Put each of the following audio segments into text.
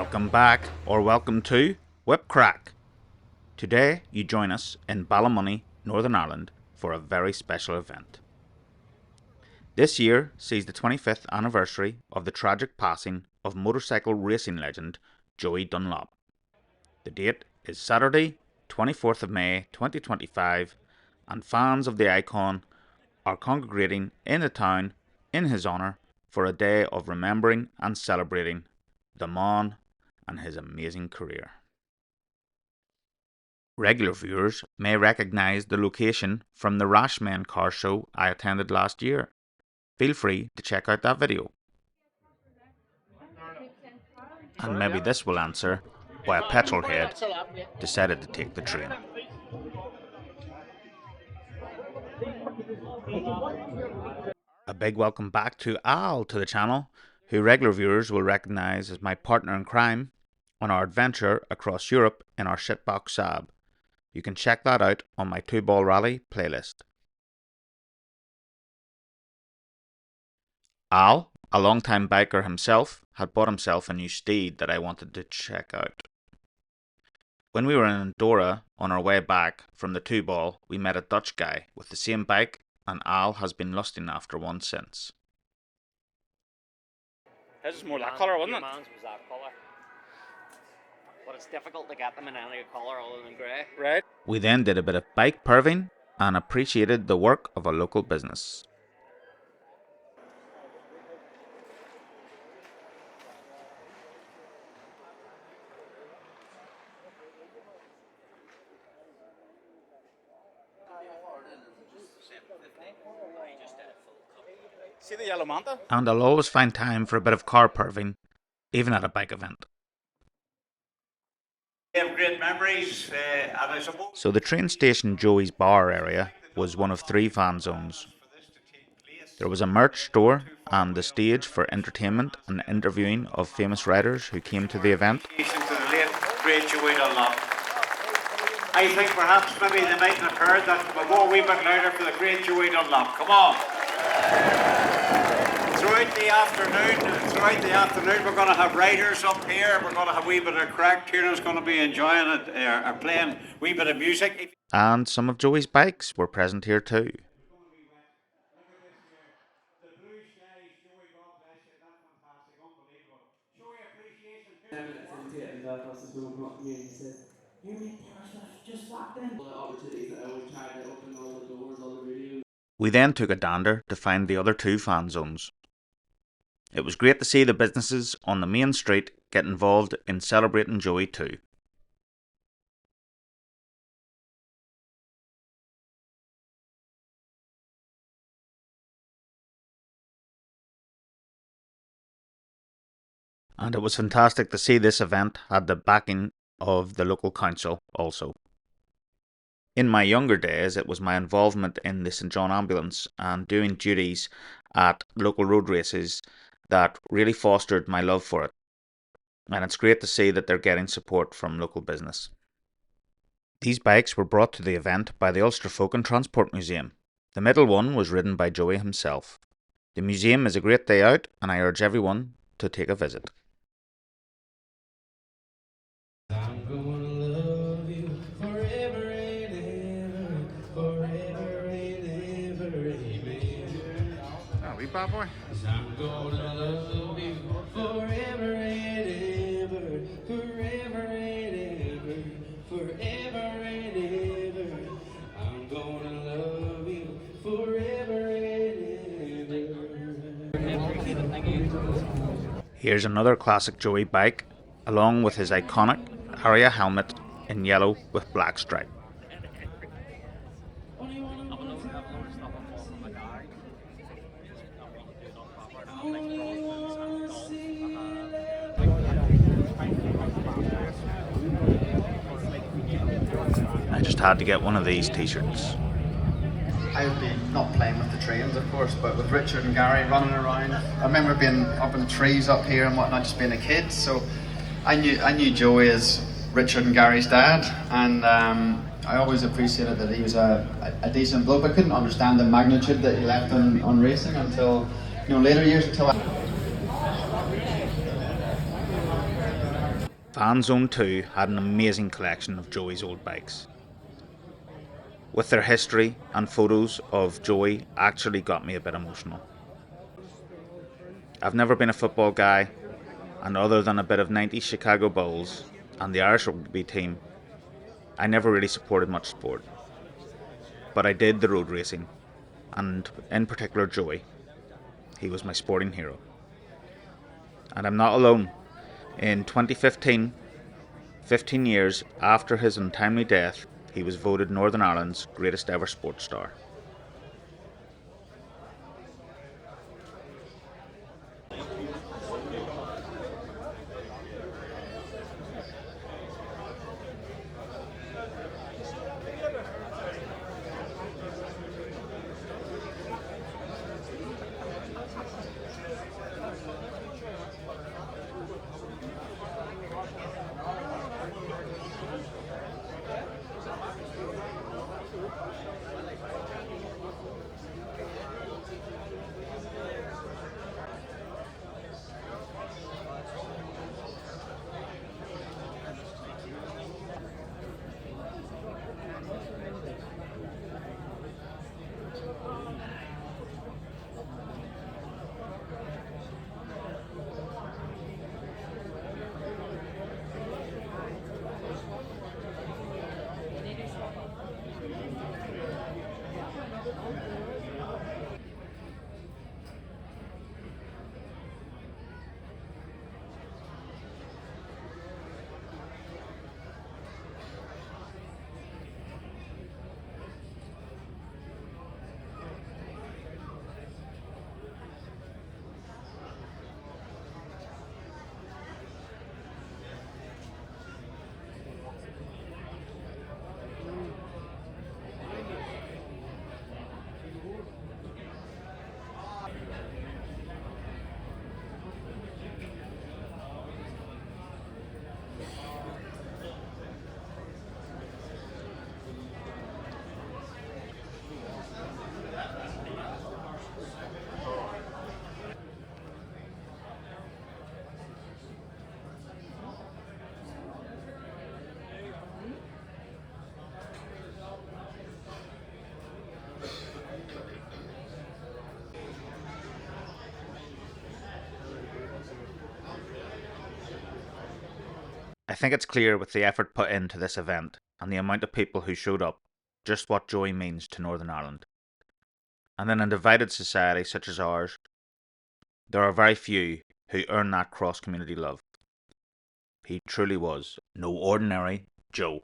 Welcome back, or welcome to Whip Craic. Today you join us in Ballymoney, Northern Ireland for a very special event. This year sees the 25th anniversary of the tragic passing of motorcycle racing legend Joey Dunlop. The date is Saturday, 24th of May 2025, and fans of the icon are congregating in the town in his honour for a day of remembering and celebrating the man and his amazing career. Regular viewers may recognise the location from the Rashman car show I attended last year. Feel free to check out that video. And maybe this will answer why a petrolhead decided to take the train. A big welcome back to Al to the channel, who regular viewers will recognise as my partner in crime on our adventure across Europe in our shitbox Saab. You can check that out on my 2-ball rally playlist. Al, a long-time biker himself, had bought himself a new steed that I wanted to check out. When we were in Andorra on our way back from the 2-ball, we met a Dutch guy with the same bike, and Al has been lusting after one since. His is more that colour, wasn't it? Man's was that colour. But it's difficult to get them in any colour other than grey. Right. We then did a bit of bike perving and appreciated the work of a local business. See the yellow manta? And I'll always find time for a bit of car perving, even at a bike event. Have great memories, and I suppose So the train station Joey's bar area was one of 3 fan zones. There was a merch store and the stage for entertainment and interviewing of famous riders who came to the event. to the late great Joey Dunlop. I think perhaps maybe they mightn't have heard that. We'll go a wee bit louder for the great Joey Dunlop. Come on. Throughout the afternoon, we're going to have riders up here. We're going to have a wee bit of crack. Tierna's going to be enjoying it, are playing a wee bit of music. And some of Joey's bikes were present here too. We then took a dander to find the other 2 fan zones. It was great to see the businesses on the main street get involved in celebrating Joey too. And it was fantastic to see this event had the backing of the local council also. In my younger days, it was my involvement in the St John Ambulance and doing duties at local road races that really fostered my love for it. And it's great to see that they're getting support from local business. These bikes were brought to the event by the Ulster Folk and Transport Museum. The middle one was ridden by Joey himself. The museum is a great day out and I urge everyone to take a visit. Bad boy. I'm gonna love you forever and ever, forever and ever, forever and ever. I'm gonna love you forever and ever. Here's another classic Joey bike, along with his iconic Aria Helmet in yellow with black stripe. I just had to get one of these t-shirts. I've been not playing with the trains, of course, but with Richard and Gary running around. I remember being up in the trees up here and whatnot, just being a kid. So I knew Joey as Richard and Gary's dad, and I always appreciated that he was a decent bloke. I couldn't understand the magnitude that he left on racing until later years, until Fan Zone 2 had an amazing collection of Joey's old bikes. With their history and photos of Joey actually got me a bit emotional. I've never been a football guy, and other than a bit of 90s Chicago Bulls and the Irish rugby team, I never really supported much sport. But I did the road racing, and in particular Joey. He was my sporting hero. And I'm not alone. In 2015, 15 years after his untimely death, he was voted Northern Ireland's greatest ever sports star. I think it's clear with the effort put into this event and the amount of people who showed up just what Joey means to Northern Ireland. And in a divided society such as ours, there are very few who earn that cross-community love. He truly was no ordinary Joe.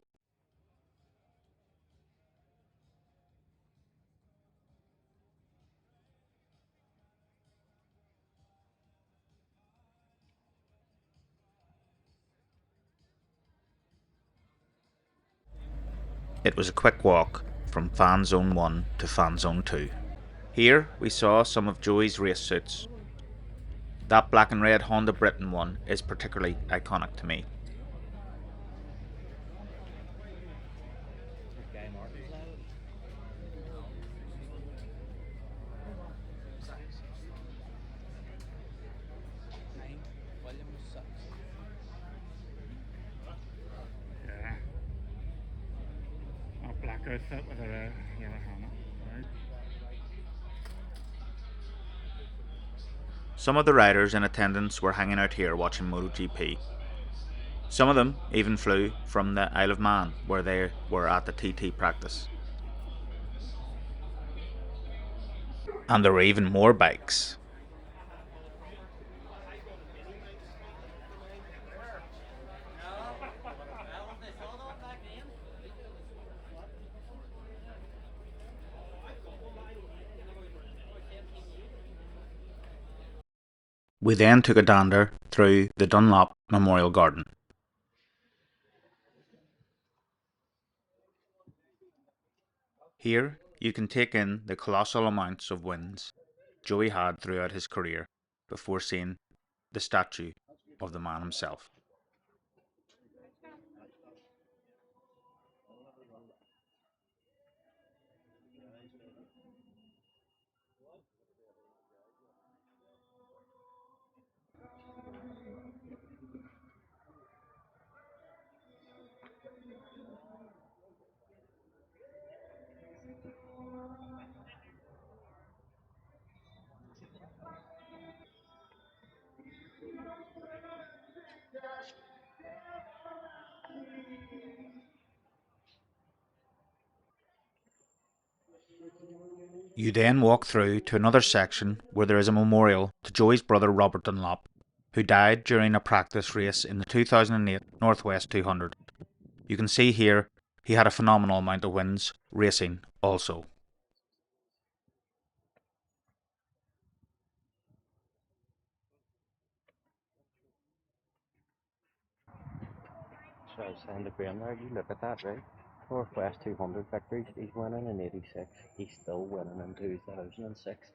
It was a quick walk from Fan Zone 1 to Fan Zone 2. Here we saw some of Joey's race suits. That black and red Honda Britain one is particularly iconic to me. Yeah. A black outfit with a yellow helmet. Right. Some of the riders in attendance were hanging out here watching MotoGP. Some of them even flew from the Isle of Man, where they were at the TT practice. And there were even more bikes. We then took a dander through the Dunlop Memorial Garden. Here you can take in the colossal amounts of wins Joey had throughout his career before seeing the statue of the man himself. You then walk through to another section where there is a memorial to Joey's brother Robert Dunlop, who died during a practice race in the 2008 Northwest 200. You can see here he had a phenomenal amount of wins racing also. So I was saying to Graham there, you look at that, right? Northwest 200 victories, he's winning in 86, he's still winning in 2006.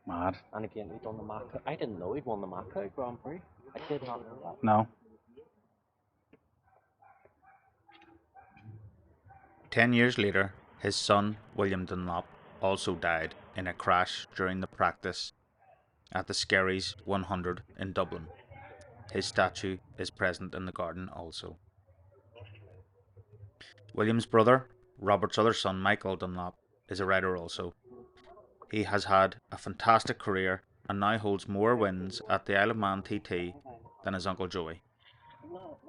Mad. And again, he done the Mac. I didn't know he'd won the Mac Grand Prix. I did not know that. No. 10 years later, his son William Dunlop also died in a crash during the practice at the Skerries 100 in Dublin. His statue is present in the garden also. William's brother, Robert's other son Michael Dunlop, is a rider also. He has had a fantastic career and now holds more wins at the Isle of Man TT than his uncle Joey.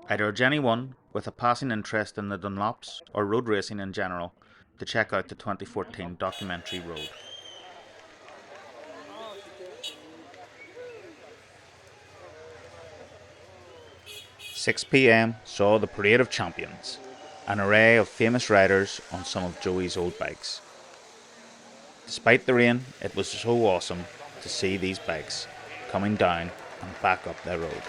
I'd urge anyone with a passing interest in the Dunlops or road racing in general to check out the 2014 documentary Road. 6 p.m. saw the Parade of Champions, an array of famous riders on some of Joey's old bikes. Despite the rain, it was so awesome to see these bikes coming down and back up their road.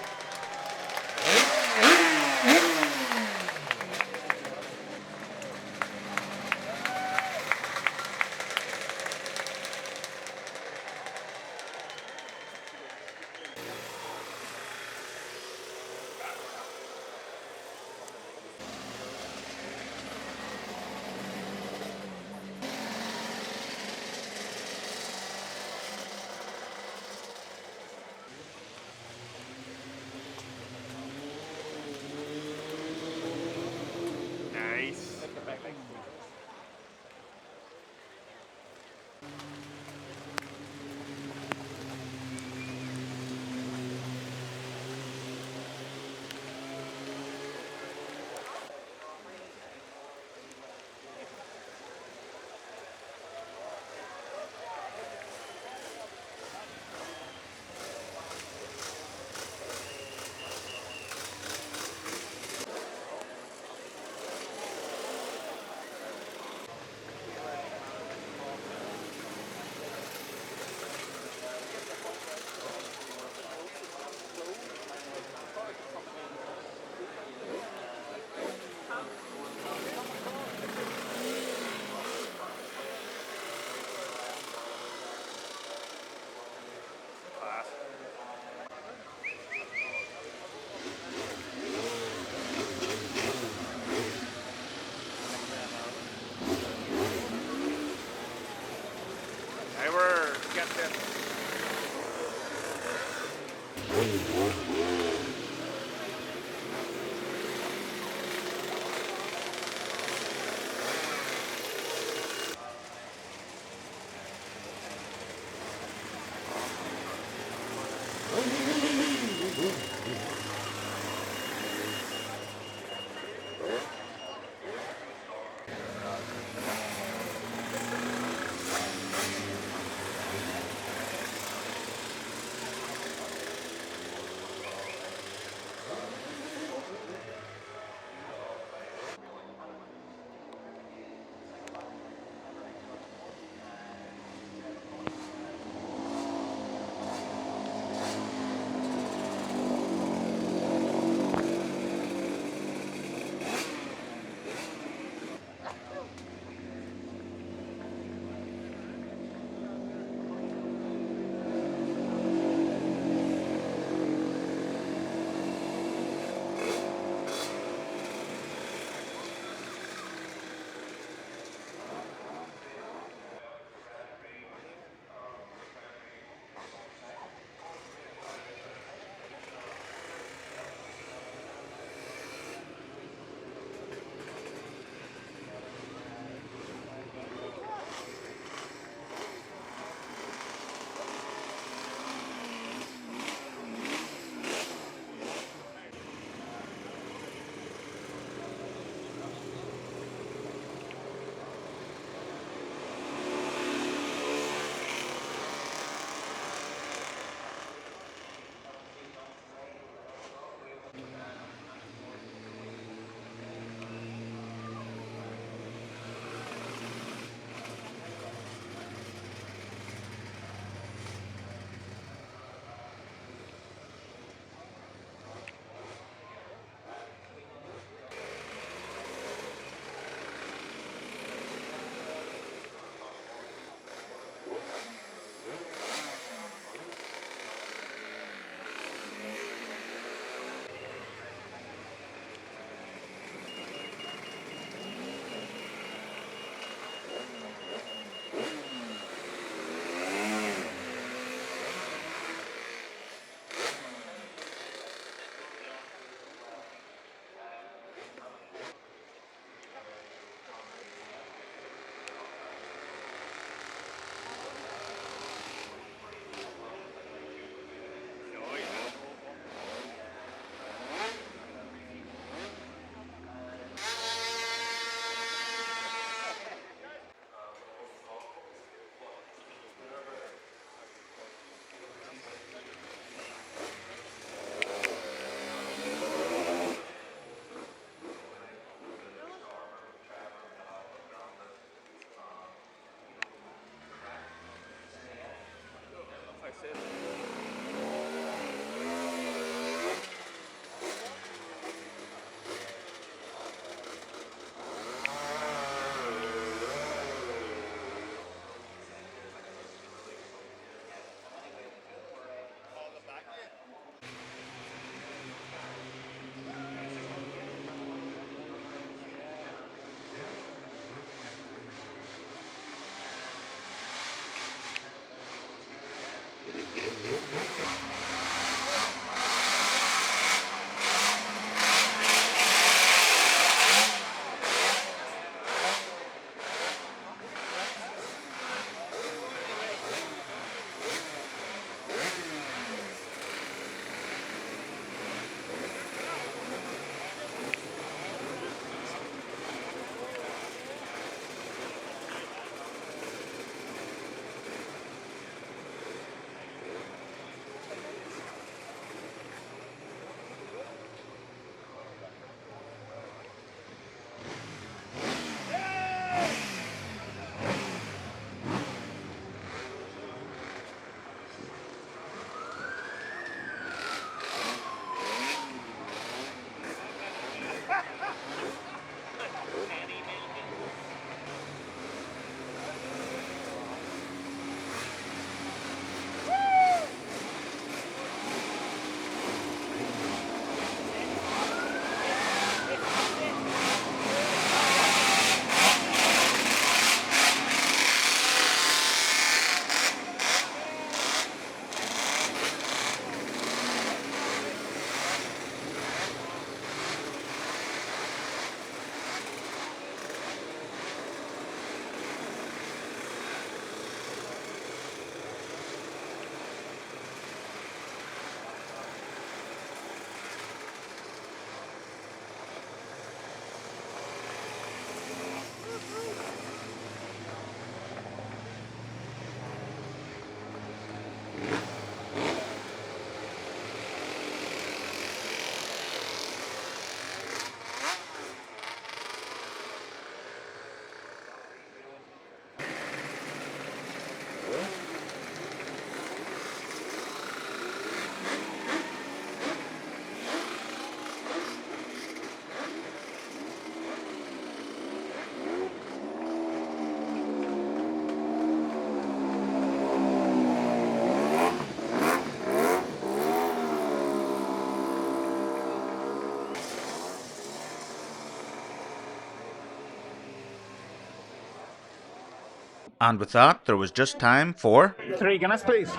And with that, there was just time for 3 Guinness, please.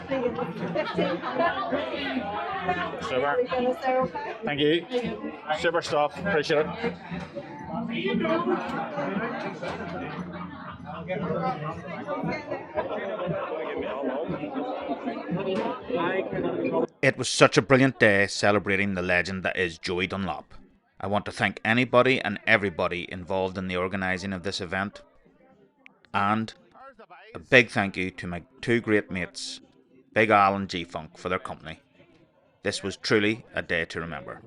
Super. Thank you. Super stuff. Appreciate it. It was such a brilliant day celebrating the legend that is Joey Dunlop. I want to thank anybody and everybody involved in the organising of this event. And a big thank you to my two great mates, Big Al and G-Funk, for their company. This was truly a day to remember.